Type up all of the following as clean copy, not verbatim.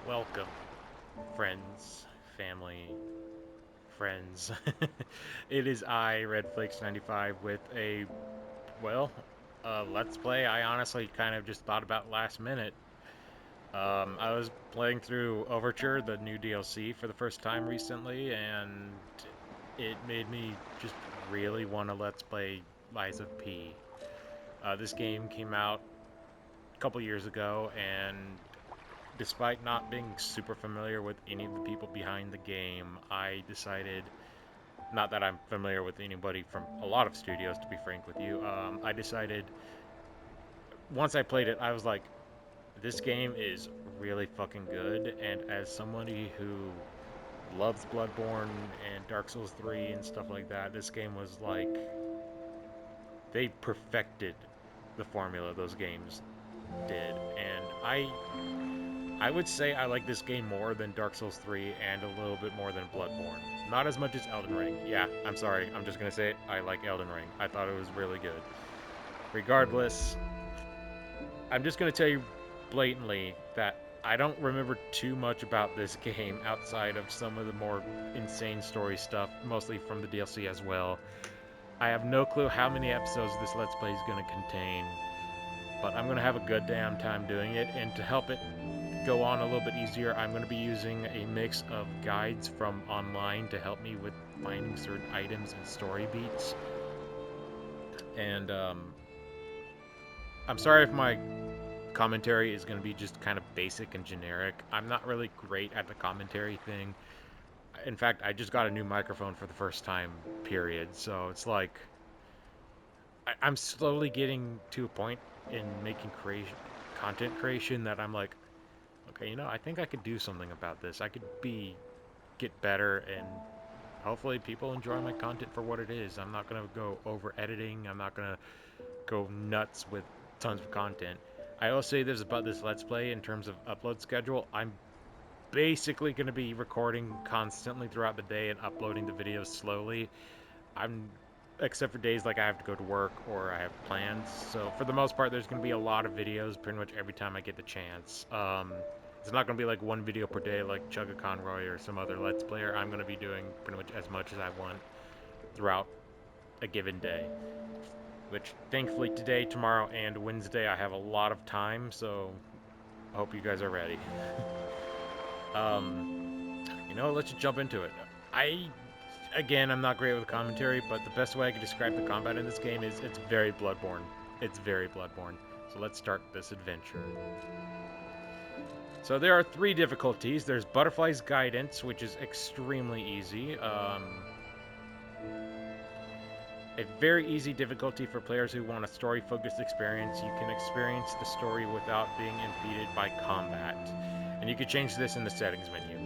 Welcome, friends, family, friends. It is I, RedFlakes95, with well, Let's Play I honestly kind of just thought about last minute. I was playing through Overture, the new DLC, for the first time recently, and it made me just really want to Let's Play Lies of P. This game came out a couple years ago, and despite not being super familiar with any of the people behind the game, I decided, not that I'm familiar with anybody from a lot of studios, to be frank with you, I decided, once I played it, I was like, this game is really fucking good, and as somebody who loves Bloodborne and Dark Souls 3 and stuff like that, this game was like, they perfected the formula those games did, and I would say I like this game more than Dark Souls 3 and a little bit more than Bloodborne. Not as much as Elden Ring. Yeah, I'm sorry. I'm just going to say it. I like Elden Ring. I thought it was really good. Regardless, I'm just going to tell you blatantly that I don't remember too much about this game outside of some of the more insane story stuff, mostly from the DLC as well. I have no clue how many episodes this Let's Play is going to contain, but I'm going to have a good damn time doing it, and to help it go on a little bit easier, I'm going to be using a mix of guides from online to help me with finding certain items and story beats. And I'm sorry if my commentary is going to be just kind of basic and generic. I'm not really great at the commentary thing. In fact, I just got a new microphone for the first time, period. So it's like I'm slowly getting to a point in making content creation that I'm like, okay, I think I could do something about this. I could get better, and hopefully people enjoy my content for what it is. I'm not going to go over editing. I'm not going to go nuts with tons of content. I will say this about this Let's Play in terms of upload schedule. I'm basically going to be recording constantly throughout the day and uploading the videos slowly. I'm except for days like I have to go to work or I have plans. So for the most part, there's going to be a lot of videos pretty much every time I get the chance. It's not going to be like one video per day like Chugga Conroy or some other Let's Player. I'm going to be doing pretty much as I want throughout a given day. Which, thankfully, today, tomorrow, and Wednesday, I have a lot of time, so I hope you guys are ready. Let's just jump into it. Again, I'm not great with commentary, but the best way I can describe the combat in this game is it's very Bloodborne. It's very Bloodborne. So let's start this adventure. So there are 3 difficulties. There's Butterfly's Guidance, which is extremely easy. A very easy difficulty for players who want a story-focused experience. You can experience the story without being impeded by combat. And you can change this in the settings menu.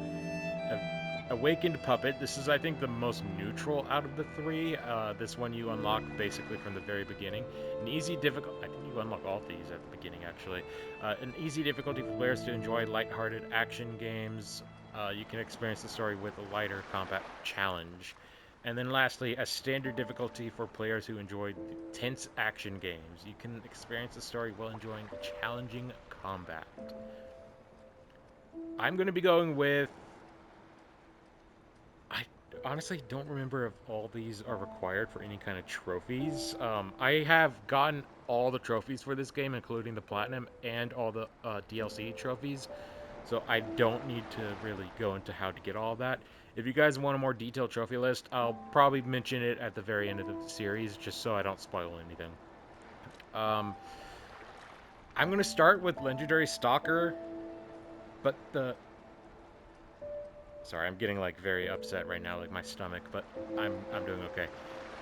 Awakened Puppet. This is, I think, the most neutral out of the 3. This one you unlock basically from the very beginning. An easy difficulty. I think you unlock all these at the beginning, actually. An easy difficulty for players to enjoy lighthearted action games. You can experience the story with a lighter combat challenge. And then lastly, a standard difficulty for players who enjoy tense action games. You can experience the story while enjoying challenging combat. I'm going to be going with... I honestly don't remember if all these are required for any kind of trophies. I have gotten all the trophies for this game, including the Platinum and all the DLC trophies. So I don't need to really go into how to get all that. If you guys want a more detailed trophy list, I'll probably mention it at the very end of the series, just so I don't spoil anything. Um, I'm going to start with Legendary Stalker, but Sorry, I'm getting, like, very upset right now, like, my stomach, but I'm doing okay.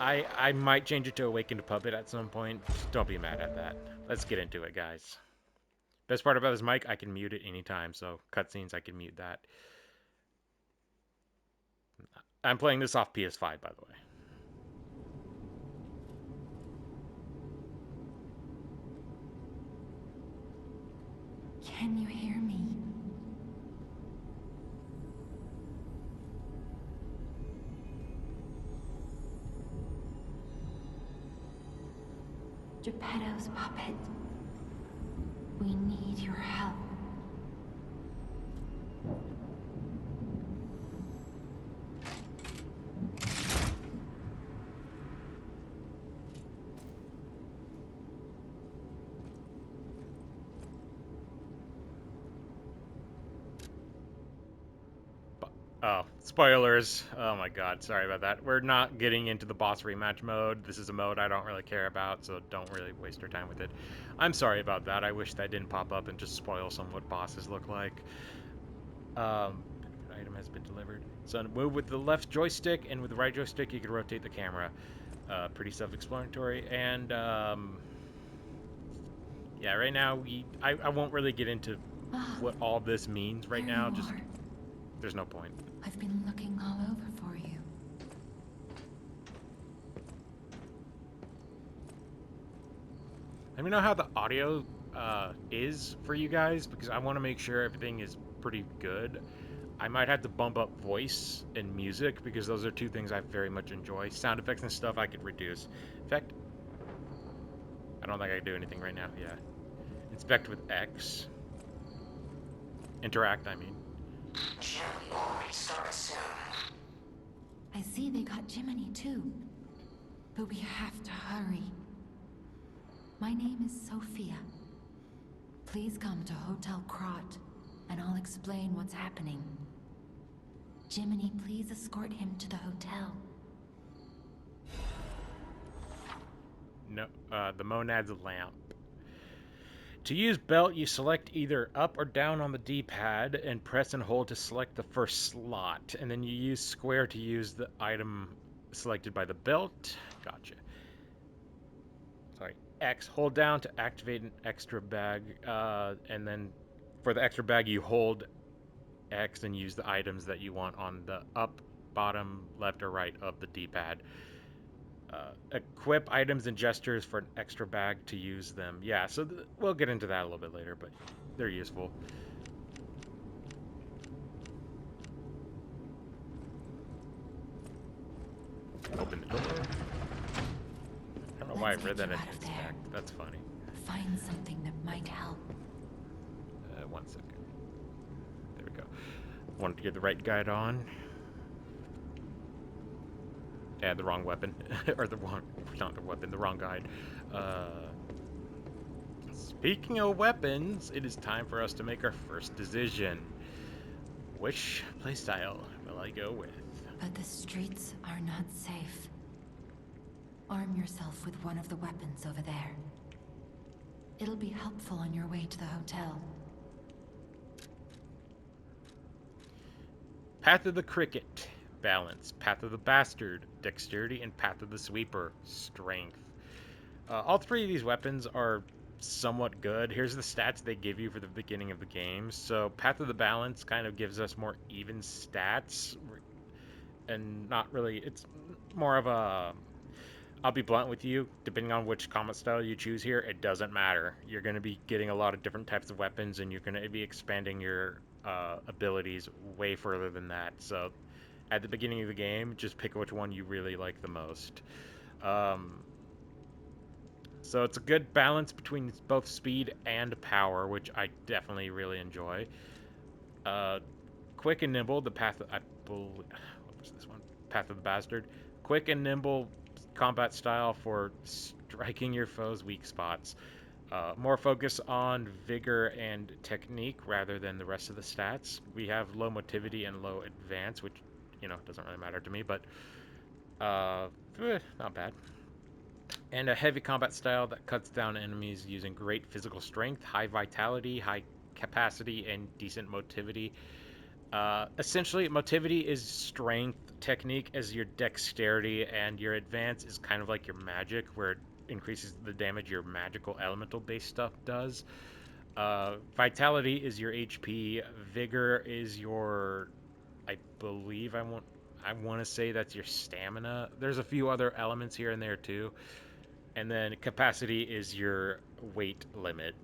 I might change it to Awakened Puppet at some point. Just don't be mad at that. Let's get into it, guys. Best part about this mic, I can mute it anytime, so cutscenes, I can mute that. I'm playing this off PS5, by the way. Can you hear me? Geppetto's puppet. We need your help. Oh, spoilers. Oh my god, sorry about that. We're not getting into the boss rematch mode. This is a mode I don't really care about, so don't really waste your time with it. I'm sorry about that. I wish that didn't pop up and just spoil some what bosses look like. Item has been delivered. So move with the left joystick, and with the right joystick you can rotate the camera. Pretty self-explanatory, and yeah, right now I won't really get into Ah, what all this means right there now. you Just are. there's no point. I've been looking all over for you. Let me know how the audio is for you guys, because I want to make sure everything is pretty good. I might have to bump up voice and music, because those are two things I very much enjoy. Sound effects and stuff I could reduce. In fact, I don't think I can do anything right now. Yeah. Inspect with X. Interact, I mean. Jimmy will restart soon. I see they got Jiminy too. But we have to hurry. My name is Sophia. Please come to Hotel Krat, and I'll explain what's happening. Jiminy, please escort him to the hotel. No, the Monad's lamp. To use belt, you select either up or down on the D-pad and press and hold to select the first slot, and then you use square to use the item selected by the belt. Gotcha. Sorry, X. Hold down to activate an extra bag, and then for the extra bag you hold X and use the items that you want on the up, bottom, left, or right of the D-pad. Equip items and gestures for an extra bag to use them. Yeah, so we'll get into that a little bit later, but they're useful. Open the door. I don't know why I Let's read get that you as out of there. inspect. That's funny. Find something that might help. 1 second. There we go. Wanted to get the right guide on. Yeah, the wrong weapon. Or the wrong, not the weapon, the wrong guide. Speaking of weapons, it is time for us to make our first decision. Which playstyle will I go with? But the streets are not safe. Arm yourself with one of the weapons over there. It'll be helpful on your way to the hotel. Path of the Cricket, balance. Path of the Bastard, dexterity. And Path of the Sweeper, strength. All three of these weapons are somewhat good. Here's the stats they give you for the beginning of the game. So Path of the Balance kind of gives us more even stats, and not really, it's more of a, I'll be blunt with you, depending on which combat style you choose here, it doesn't matter. You're going to be getting a lot of different types of weapons, and you're going to be expanding your abilities way further than that. So at the beginning of the game, just pick which one you really like the most. So it's a good balance between both speed and power, which I definitely really enjoy. Quick and nimble, the path. What was this one? Path of the Bastard. Quick and nimble combat style for striking your foes' weak spots. More focus on vigor and technique rather than the rest of the stats. We have low motivity and low advance, which, doesn't really matter to me, but not bad. And a heavy combat style that cuts down enemies using great physical strength, high vitality, high capacity, and decent motivity. Essentially, motivity is strength, technique is your dexterity, and your advance is kind of like your magic, where it increases the damage your magical elemental based stuff does. Vitality is your HP. Vigor is your, I believe I want to say that's your stamina. There's a few other elements here and there too. And then capacity is your weight limit.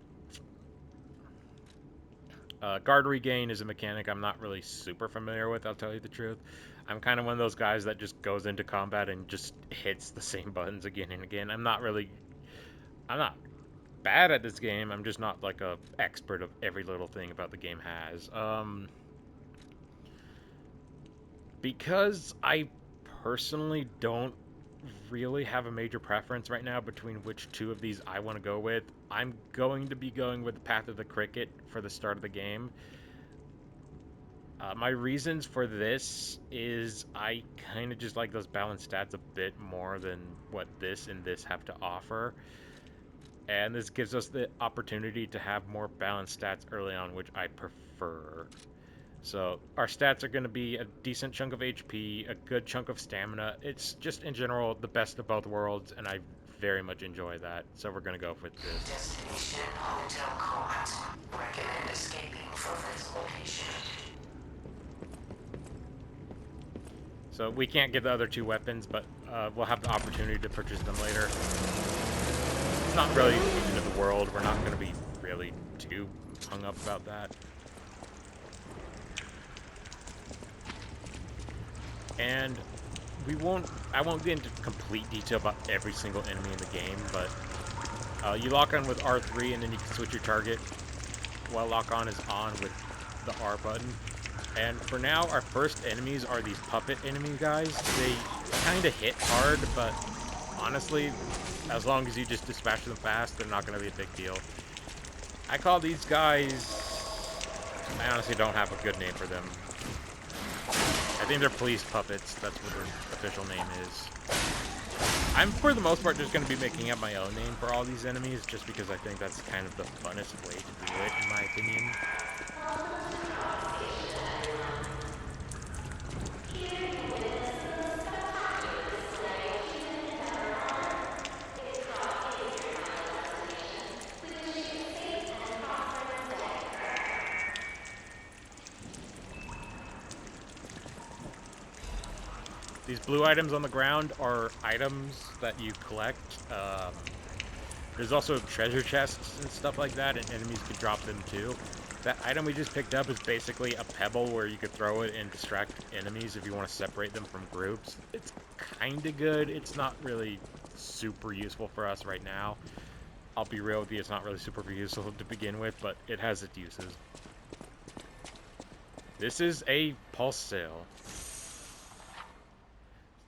Guard regain is a mechanic I'm not really super familiar with, I'll tell you the truth. I'm kind of one of those guys that just goes into combat and just hits the same buttons again and again. I'm not bad at this game. I'm just not like a expert of every little thing about the game has. Because I personally don't really have a major preference right now between which two of these I want to go with, I'm going to be going with the Path of the Cricket for the start of the game. My reasons for this is I kind of just like those balanced stats a bit more than what this and this have to offer. And this gives us the opportunity to have more balanced stats early on, which I prefer. So our stats are going to be a decent chunk of HP, a good chunk of stamina. It's just in general the best of both worlds, and I very much enjoy that. So we're going to go with this. Destination Hotel Croat. Recommend escaping from this location. So we can't get the other two weapons, but we'll have the opportunity to purchase them later. It's not really the end of the world. We're not going to be really too hung up about that. And I won't get into complete detail about every single enemy in the game, but you lock on with R3 and then you can switch your target while lock on is on with the R button. And for now, our first enemies are these puppet enemy guys. They kind of hit hard, but honestly, as long as you just dispatch them fast, they're not going to be a big deal. I call these guys... I honestly don't have a good name for them. I think they're police puppets. That's what their official name is. I'm, for the most part, just going to be making up my own name for all these enemies, just because I think that's kind of the funnest way to do it, in my opinion. These blue items on the ground are items that you collect. There's also treasure chests and stuff like that, and enemies can drop them too. That item we just picked up is basically a pebble where you could throw it and distract enemies if you want to separate them from groups. It's kind of good. It's not really super useful for us right now. I'll be real with you, it's not really super useful to begin with, but it has its uses. This is a pulse sail.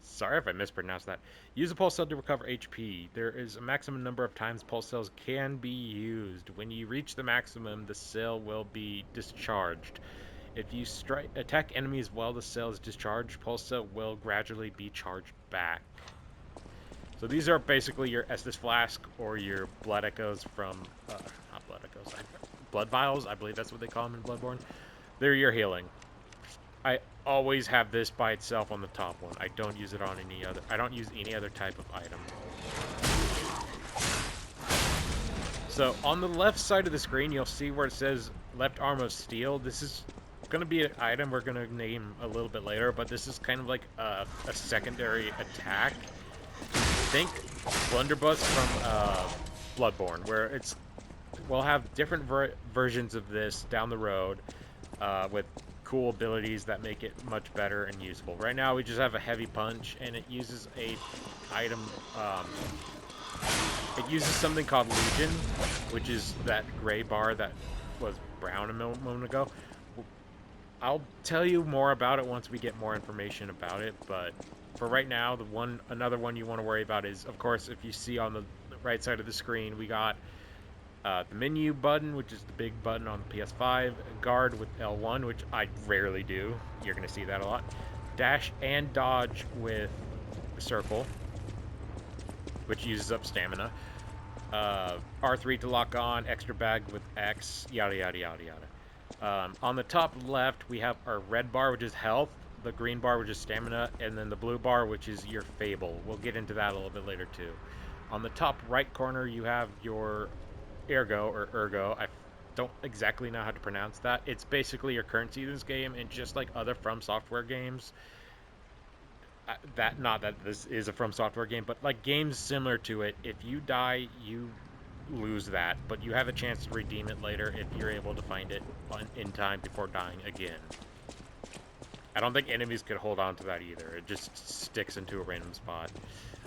Sorry if I mispronounced that. Use a pulse cell to recover HP. There is a maximum number of times pulse cells can be used. When you reach the maximum, the cell will be discharged. If you attack enemies while the cell is discharged, pulse cell will gradually be charged back. So these are basically your Estus Flask or your Blood Echoes from... not Blood Echoes. Blood Vials, I believe that's what they call them in Bloodborne. They're your healing. I always have this by itself on the top one. I don't use it on any other... I don't use any other type of item. So, on the left side of the screen, you'll see where it says left arm of steel. This is going to be an item we're going to name a little bit later, but this is kind of like a secondary attack. Think Blunderbuss from Bloodborne, where we'll have different versions of this down the road with cool abilities that make it much better and useful. Right now we just have a heavy punch, and it uses a item, it uses something called Legion, which is that gray bar that was brown a moment ago. I'll tell you more about it once we get more information about it, but for right now, another one you want to worry about is, of course, if you see on the right side of the screen, we got the menu button, which is the big button on the PS5, guard with L1, which I rarely do. You're going to see that a lot. Dash and dodge with circle, which uses up stamina. R3 to lock on, extra bag with X, yada yada yada yada. On the top left, we have our red bar, which is health, the green bar, which is stamina, and then the blue bar, which is your fable. We'll get into that a little bit later too. On the top right corner, you have your Ergo. I don't exactly know how to pronounce that. It's basically your currency in this game, and just like other From Software games, not that this is a From Software game, but like games similar to it, if you die, you lose that, but you have a chance to redeem it later if you're able to find it in time before dying again. I don't think enemies could hold on to that either. It just sticks into a random spot.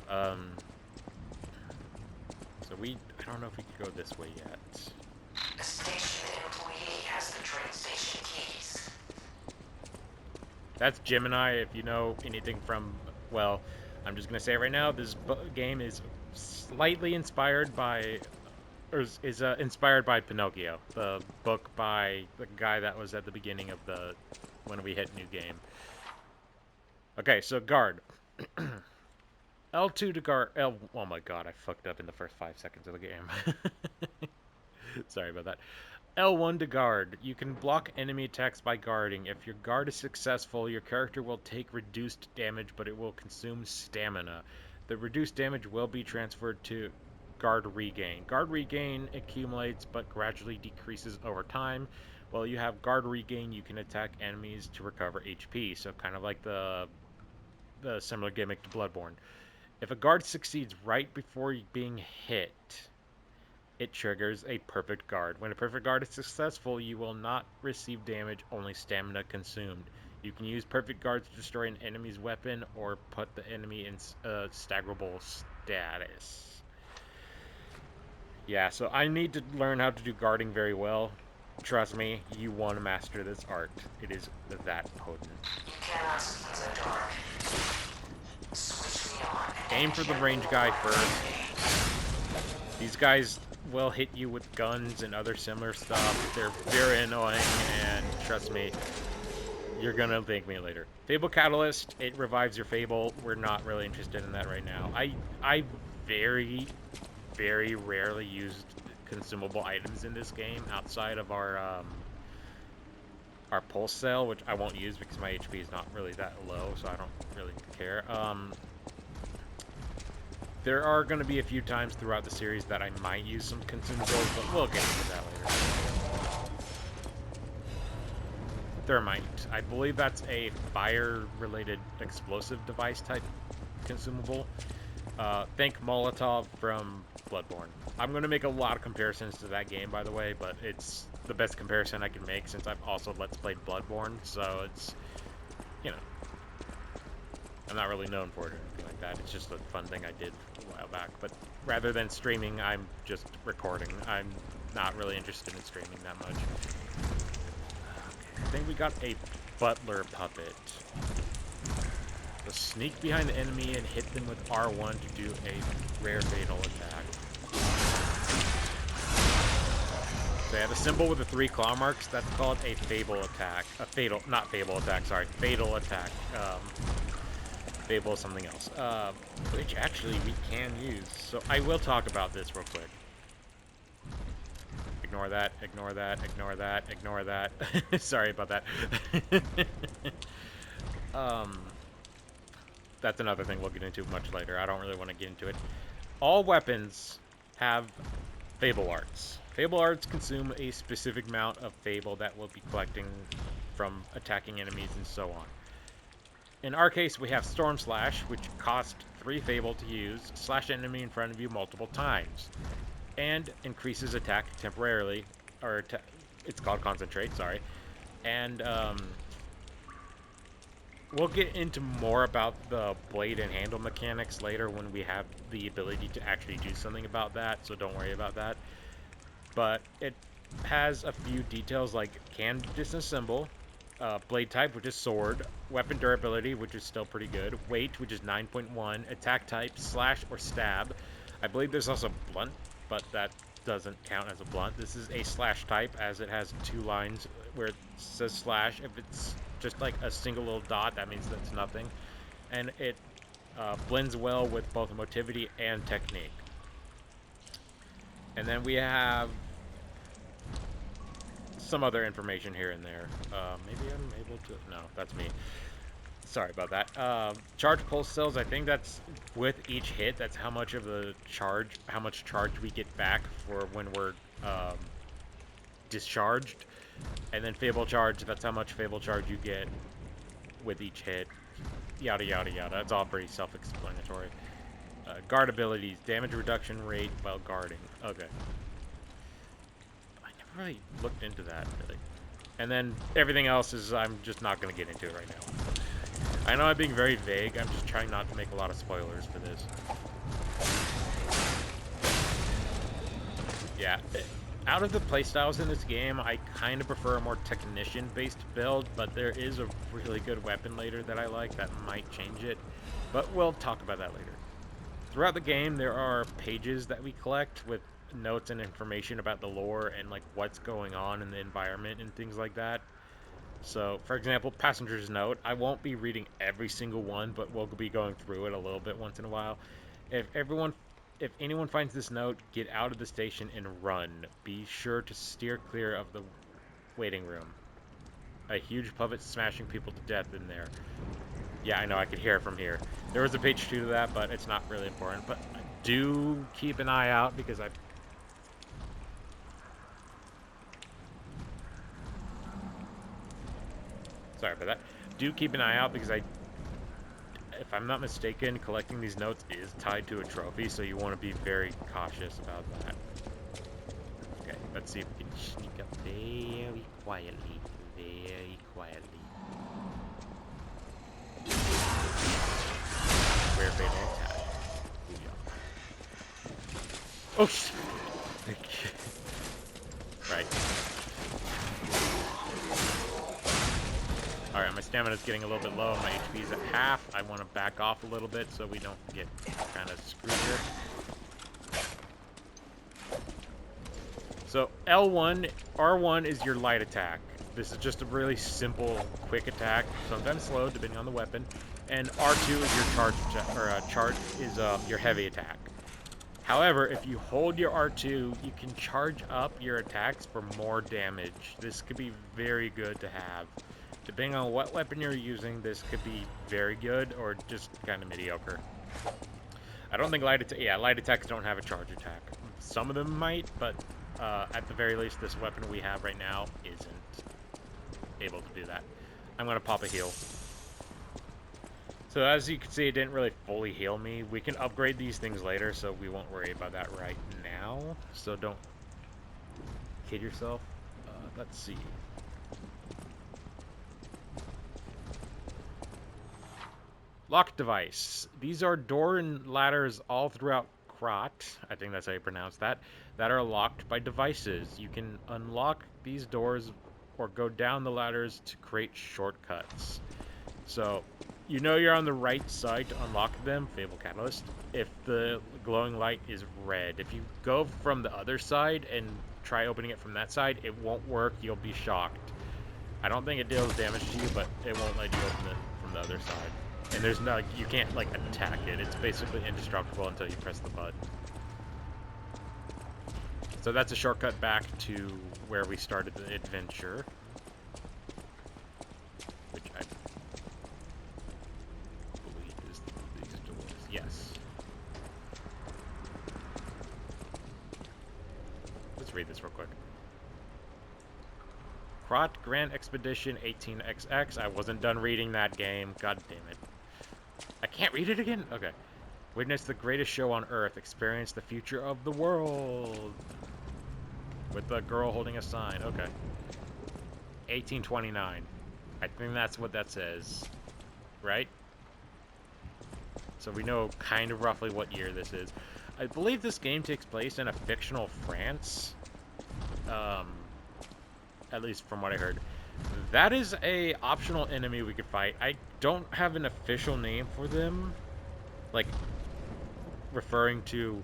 So I don't know if we could go this way yet. The station employee has the train station keys. That's Gemini, if you know anything from, well, I'm just going to say it right now, this game is slightly inspired by, is inspired by Pinocchio, the book by the guy that was at the beginning of the when we hit new game. Okay, so guard. L2 to guard. Oh my god, I fucked up in the first 5 seconds of the game. Sorry about that. L1 to guard. You can block enemy attacks by guarding. If your guard is successful, your character will take reduced damage, but it will consume stamina. The reduced damage will be transferred to guard regain. Guard regain accumulates but gradually decreases over time. While you have guard regain, you can attack enemies to recover HP. So kind of like the similar gimmick to Bloodborne. If a guard succeeds right before being hit, it triggers a perfect guard. When a perfect guard is successful, you will not receive damage, only stamina consumed. You can use perfect guards to destroy an enemy's weapon or put the enemy in staggerable status. Yeah, so I need to learn how to do guarding very well. Trust me, you want to master this art. It is that potent. You cannot see in the dark. Switch me on. Aim for the range guy first. These guys will hit you with guns and other similar stuff. They're very annoying, and trust me, you're gonna thank me later. Fable Catalyst, it revives your Fable. We're not really interested in that right now. I very, very rarely used consumable items in this game outside of our pulse cell, which I won't use because my HP is not really that low, so I don't really care. There are going to be a few times throughout the series that I might use some consumables, but we'll get into that later. Thermite. I believe that's a fire-related explosive device type consumable. Think Molotov from Bloodborne. I'm going to make a lot of comparisons to that game, by the way, but it's the best comparison I can make since I've also Let's Played Bloodborne, so it's, you know, I'm not really known for it or anything like that. It's just a fun thing I did a while back. But rather than streaming, I'm just recording. I'm not really interested in streaming that much. Okay, I think we got a butler puppet. So sneak behind the enemy and hit them with R1 to do a rare fatal attack. They have a symbol with the 3 claw marks. That's called a Fable attack. A fatal, not Fable attack, sorry. Fatal attack. Fable something else, which actually we can use. So I will talk about this real quick. Ignore that, ignore that, ignore that, ignore that. Sorry about that. That's another thing we'll get into much later. I don't really want to get into it. All weapons have Fable arts. Fable arts consume a specific amount of Fable that we'll be collecting from attacking enemies and so on. In our case, we have Storm Slash, which costs 3 Fable to use, slash an enemy in front of you multiple times, and increases attack temporarily, or it's called Concentrate, sorry. And we'll get into more about the blade and handle mechanics later when we have the ability to actually do something about that, so don't worry about that. But it has a few details like can disassemble, blade type, which is sword, weapon durability, which is still pretty good, weight, which is 9.1, attack type, slash or stab. I believe there's also blunt, but that doesn't count as a blunt. This is a slash type, as it has 2 lines where it says slash. If it's just like a single little dot, that means that's nothing. And it blends well with both motivity and technique. And then we have some other information here and there. Maybe I'm able to... No, that's me. Sorry about that. Charge pulse cells, I think that's with each hit. That's how much of the charge, how much charge we get back for when we're discharged. And then Fable charge, that's how much Fable charge you get with each hit. Yada, yada, yada. That's all pretty self-explanatory. Guard abilities, damage reduction rate while guarding. Okay. I never really looked into that, really. And then everything else is, I'm just not going to get into it right now. I know I'm being very vague. I'm just trying not to make a lot of spoilers for this. Yeah. Out of the playstyles in this game, I kind of prefer a more technician-based build, but there is a really good weapon later that I like that might change it. But we'll talk about that later. Throughout the game, there are pages that we collect with notes and information about the lore and like what's going on in the environment and things like that. So, for example, passenger's note. I won't be reading every single one, but we'll be going through it a little bit once in a while. If anyone finds this note, get out of the station and run. Be sure to steer clear of the waiting room. A huge puppet smashing people to death in there. Yeah, I know, I could hear it from here. There was a page 2 to that, but it's not really important. But do keep an eye out because sorry for that. Do keep an eye out because if I'm not mistaken, collecting these notes is tied to a trophy, so you want to be very cautious about that. Okay, let's see if we can sneak up very quietly. Very quietly. Where fatal attack. Oh shit! Right. Alright, my stamina's getting a little bit low, my HP's at half. I want to back off a little bit so we don't get kind of screwed here. So L1, R1 is your light attack. This is just a really simple, quick attack, sometimes slow depending on the weapon. And R2 is your charge, your heavy attack. However, if you hold your R2, you can charge up your attacks for more damage. This could be very good to have. Depending on what weapon you're using, this could be very good or just kind of mediocre. I don't think light attacks don't have a charge attack. Some of them might, but at the very least, this weapon we have right now isn't able to do that. I'm going to pop a heal. So as you can see, it didn't really fully heal me. We can upgrade these things later, so we won't worry about that right now. So don't kid yourself. Let's see. Lock device. These are door and ladders all throughout Krat, I think that's how you pronounce that are locked by devices. You can unlock these doors or go down the ladders to create shortcuts. So, you know you're on the right side to unlock them, Fable Catalyst, if the glowing light is red. If you go from the other side and try opening it from that side, it won't work, you'll be shocked. I don't think it deals damage to you, but it won't let you open it from the other side. And there's no, you can't like attack it. It's basically indestructible until you press the button. So that's a shortcut back to where we started the adventure. Which I believe is these doors. Yes. Let's read this real quick. Krat Grand Expedition 18XX. I wasn't done reading that game. God damn it. I can't read it again? Okay. Witness the greatest show on Earth. Experience the future of the world. With the girl holding a sign. Okay. 1829. I think that's what that says. Right? So we know kind of roughly what year this is. I believe this game takes place in a fictional France. At least from what I heard. That is a optional enemy we could fight. I don't have an official name for them. Like, referring to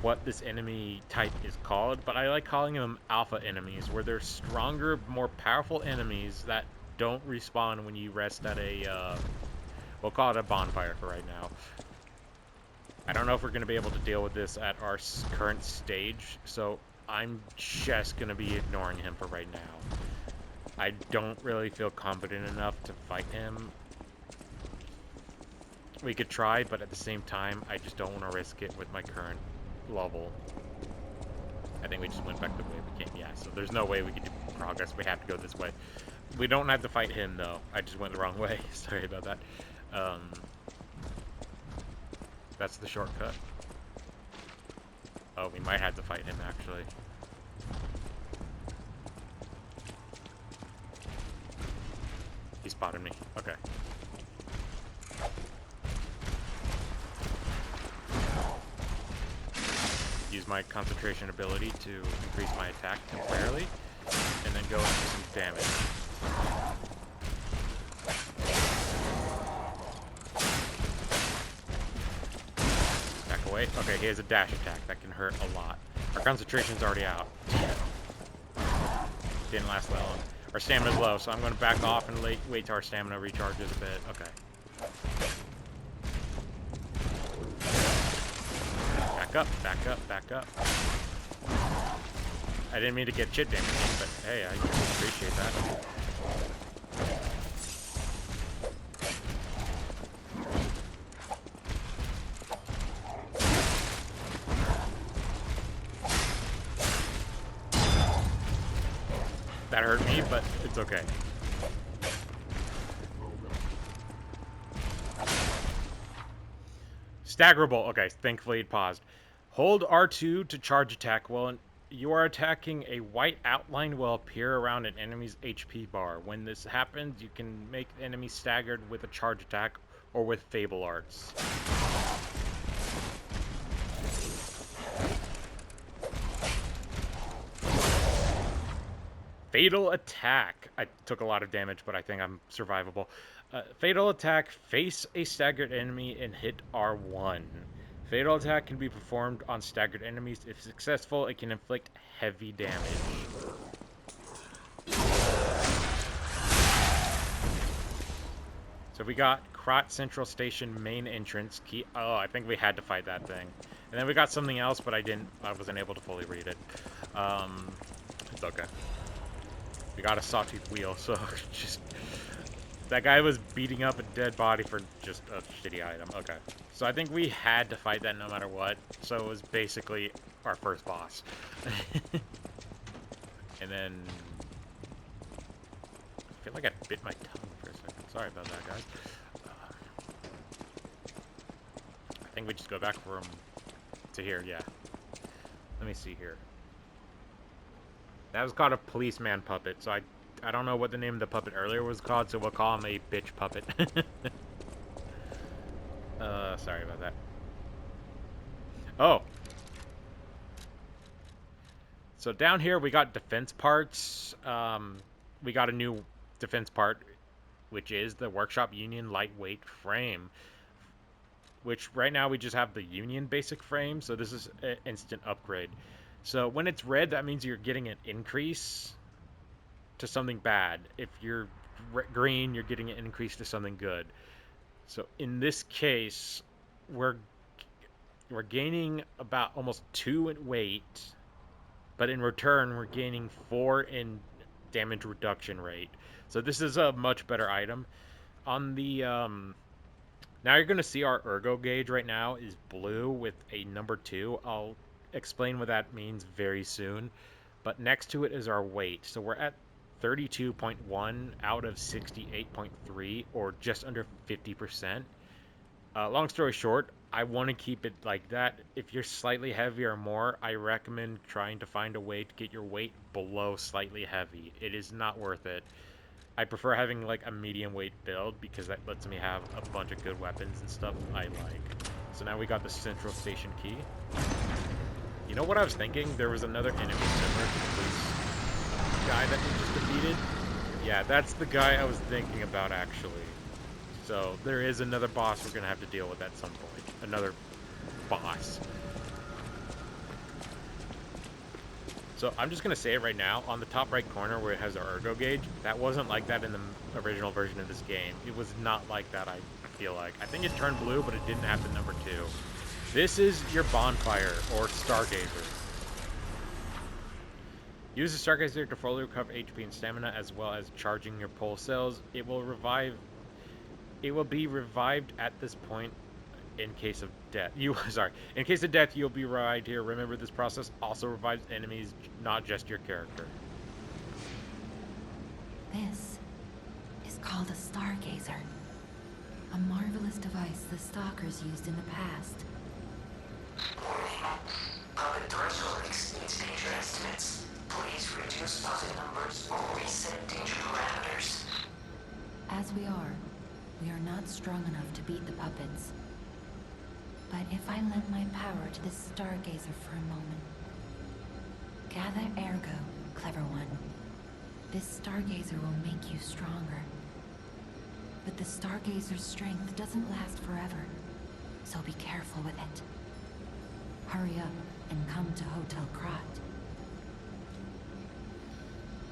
what this enemy type is called, but I like calling them alpha enemies, where they're stronger, more powerful enemies that don't respawn when you rest at a, we'll call it a bonfire for right now. I don't know if we're going to be able to deal with this at our current stage, so I'm just going to be ignoring him for right now. I don't really feel confident enough to fight him. We could try, but at the same time, I just don't want to risk it with my current level. I think we just went back the way we came. Yeah, so there's no way we could do progress. We have to go this way. We don't have to fight him, though. I just went the wrong way. Sorry about that. That's the shortcut. Oh, we might have to fight him, actually. He spotted me. Okay. Use my concentration ability to increase my attack temporarily, and then go into some damage. Back away. Okay, he has a dash attack. That can hurt a lot. Our concentration's already out. Didn't last that long. Our stamina's low, so I'm going to back off and wait till our stamina recharges a bit. Okay. Back up, back up, back up. I didn't mean to get chit damage, but hey, I appreciate that. That hurt me, but it's okay. Staggerable. Okay, thankfully it paused. Hold R2 to charge attack while you are attacking. A white outline will appear around an enemy's HP bar. When this happens, you can make the enemy staggered with a charge attack or with Fable Arts. Fatal Attack. I took a lot of damage, but I think I'm survivable. Fatal Attack. Face a staggered enemy and hit R1. Fatal Attack can be performed on staggered enemies. If successful, it can inflict heavy damage. So we got Krat Central Station main entrance key. Oh, I think we had to fight that thing. And then we got something else, but I wasn't able to fully read it. It's okay. We got a sawtooth wheel, so just... That guy was beating up a dead body for just a shitty item. Okay. So I think we had to fight that no matter what. So it was basically our first boss. And then... I feel like I bit my tongue for a second. Sorry about that, guys. I think we just go back from... to here, yeah. Let me see here. That was called a policeman puppet, so I don't know what the name of the puppet earlier was called, so we'll call him a bitch puppet. Sorry about that. Oh! So down here we got defense parts. We got a new defense part, which is the Workshop Union Lightweight Frame. Which right now we just have the Union basic frame, so this is an instant upgrade. So when it's red, that means you're getting an increase to something bad. If you're green, you're getting an increase to something good. So in this case, we're gaining about almost 2 in weight, but in return, we're gaining 4 in damage reduction rate. So this is a much better item. On the now you're going to see our ergo gauge right now is blue with a number 2. I'll explain what that means very soon. But next to it is our weight. So we're at 32.1 out of 68.3, or just under 50%. Long story short, I want to keep it like that. If you're slightly heavier or more, I recommend trying to find a way to get your weight below slightly heavy. It is not worth it. I prefer having like a medium weight build because that lets me have a bunch of good weapons and stuff I like. So now we got the Central Station key. You know what I was thinking? There was another enemy similar to the police guy that we just defeated. Yeah, that's the guy I was thinking about actually. So there is another boss we're gonna have to deal with at some point. Another boss. So I'm just gonna say it right now, on the top right corner where it has our ergo gauge, that wasn't like that in the original version of this game. It was not like that, I feel like. I think it turned blue, but it didn't have the number 2. This is your bonfire, or stargazer. Use the stargazer to fully recover HP and stamina, as well as charging your pulse cells. It will be revived at this point in case of death. In case of death, you'll be revived here. Remember, this process also revives enemies, not just your character. This is called a stargazer. A marvelous device the Stalkers used in the past. Puppet threshold exceeds danger estimates. Please reduce puppet numbers or reset danger parameters. As we are not strong enough to beat the puppets. But if I lend my power to this stargazer for a moment. Gather ergo, clever one. This stargazer will make you stronger. But the stargazer's strength doesn't last forever, so be careful with it. Hurry up and come to Hotel Krat.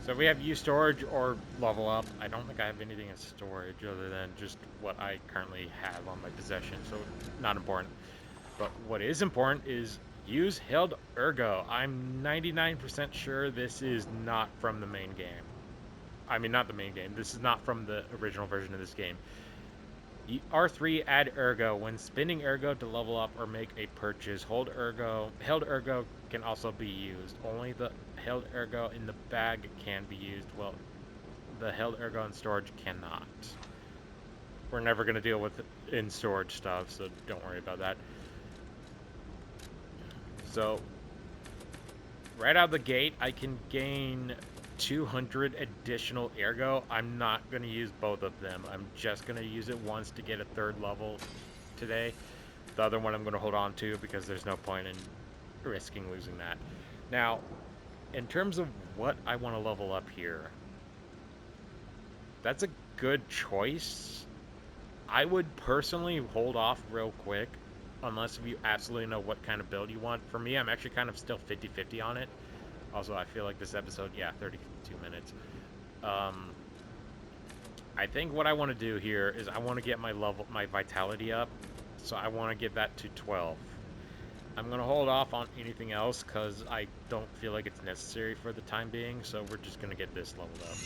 So we have use storage or level up. I don't think I have anything in storage other than just what I currently have on my possession, so not important. But what is important is use Held Ergo. I'm 99% sure this is not from the main game. I mean, not the main game. This is not from the original version of this game. R3, add Ergo. When spinning Ergo to level up or make a purchase, Held Ergo can also be used. Only the Held Ergo in the bag can be used. Well, the Held Ergo in storage cannot. We're never going to deal with in storage stuff, so don't worry about that. So, right out the gate, I can gain 200 additional Ergo. I'm not going to use both of them. I'm just going to use it once to get a 3rd level today. The other one I'm going to hold on to because there's no point in risking losing that. Now, in terms of what I want to level up here, that's a good choice. I would personally hold off real quick unless you absolutely know what kind of build you want. For me, I'm actually kind of still 50-50 on it. Also, I feel like this episode, yeah, 32 minutes. I think what I want to do here is I want to get my vitality up. So I want to get that to 12. I'm going to hold off on anything else because I don't feel like it's necessary for the time being. So we're just going to get this leveled up.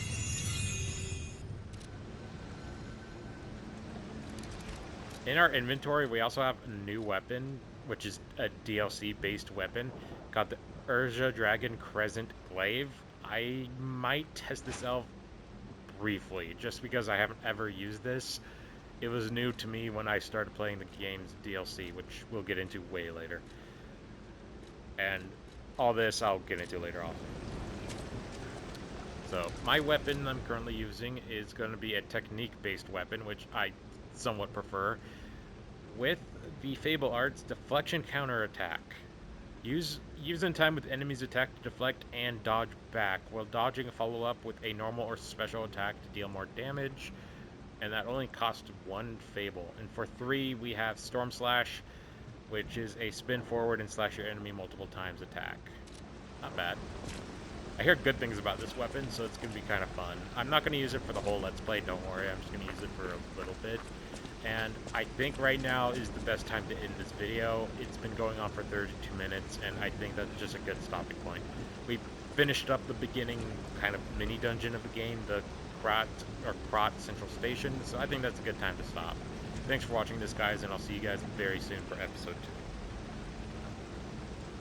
In our inventory, we also have a new weapon, which is a DLC-based weapon called the Urza Dragon Crescent Glaive. I might test this out briefly, just because I haven't ever used this. It was new to me when I started playing the game's DLC, which we'll get into way later. And all this I'll get into later on. So, my weapon I'm currently using is going to be a technique-based weapon, which I somewhat prefer. With the Fable Arts, Deflection Counterattack. Use in time with enemies' attack to deflect and dodge back, while dodging a follow-up with a normal or special attack to deal more damage, and that only costs 1 Fable. And for 3, we have Storm Slash, which is a spin forward and slash your enemy multiple times attack. Not bad. I hear good things about this weapon, so it's going to be kind of fun. I'm not going to use it for the whole Let's Play, don't worry, I'm just going to use it for a little bit. And I think right now is the best time to end this video. It's been going on for 32 minutes, and I think that's just a good stopping point. We finished up the beginning kind of mini dungeon of the game, the Krat Central Station, so I think that's a good time to stop. Thanks for watching this, guys, and I'll see you guys very soon for episode 2.